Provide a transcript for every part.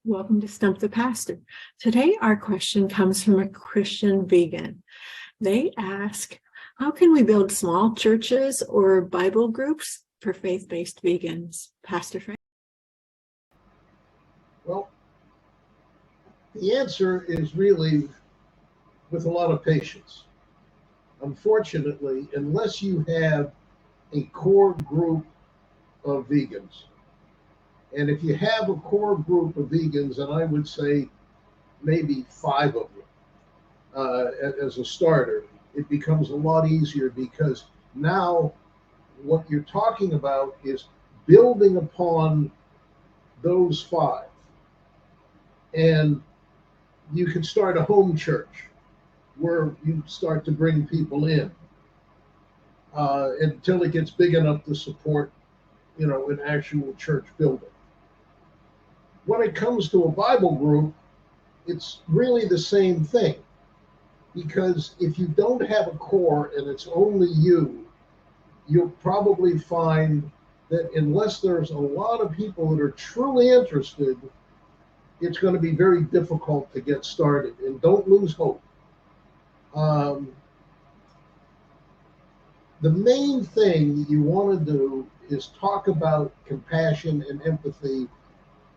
Welcome to Stump the Pastor. Today, our question comes from a Christian vegan. They ask, how can we build small churches or Bible groups for faith-based vegans? Pastor Frank? Well, the answer is really with a lot of patience. Unfortunately, unless you have a core group of vegans, and if you have a core group of vegans, and I would say maybe 5 of them as a starter, it becomes a lot easier because now what you're talking about is building upon those 5. And you can start a home church where you start to bring people in until it gets big enough to support, an actual church building. When it comes to a Bible group, it's really the same thing. Because if you don't have a core and it's only you, you'll probably find that unless there's a lot of people that are truly interested, it's going to be very difficult to get started. And don't lose hope. The main thing you want to do is talk about compassion and empathy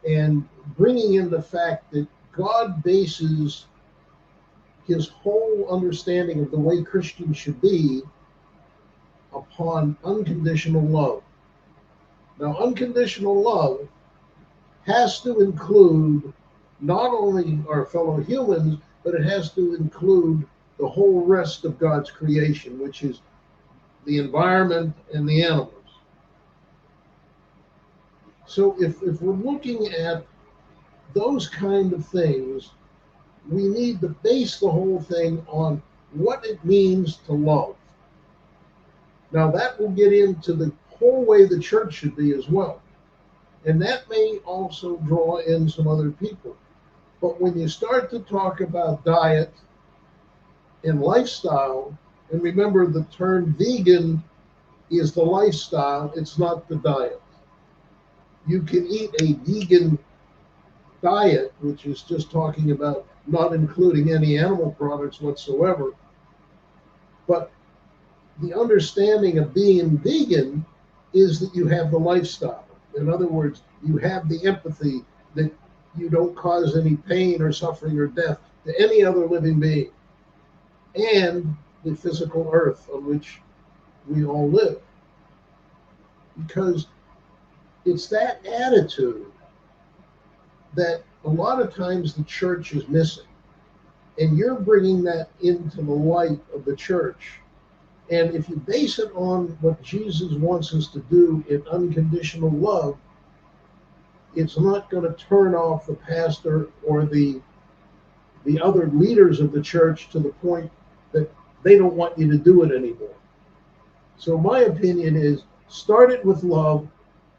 and bringing in the fact that God bases his whole understanding of the way Christians should be upon unconditional love. Now, unconditional love has to include not only our fellow humans, but it has to include the whole rest of God's creation, which is the environment and the animals. So if we're looking at those kind of things, we need to base the whole thing on what it means to love. Now that will get into the whole way the church should be as well. And that may also draw in some other people. But when you start to talk about diet and lifestyle, and remember the term vegan is the lifestyle, it's not the diet. You can eat a vegan diet, which is just talking about not including any animal products whatsoever. But the understanding of being vegan is that you have the lifestyle. In other words, you have the empathy that you don't cause any pain or suffering or death to any other living being, and the physical earth on which we all live. Because it's that attitude that a lot of times the church is missing. And you're bringing that into the light of the church. And if you base it on what Jesus wants us to do in unconditional love, it's not going to turn off the pastor or the other leaders of the church to the point that they don't want you to do it anymore. So my opinion is start it with love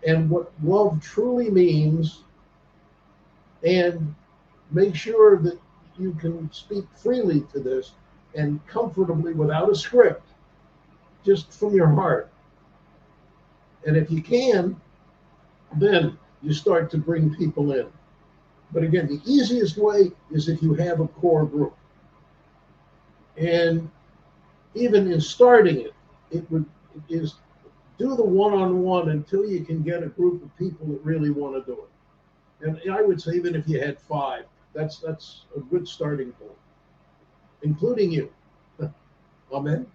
and what love truly means, and make sure that you can speak freely to this and comfortably without a script, just from your heart. And if you can, then you start to bring people in. But again, the easiest way is if you have a core group. And even in starting it, it is do the one-on-one until you can get a group of people that really want to do it. And I would say even if you had 5, that's a good starting point, including you. Amen.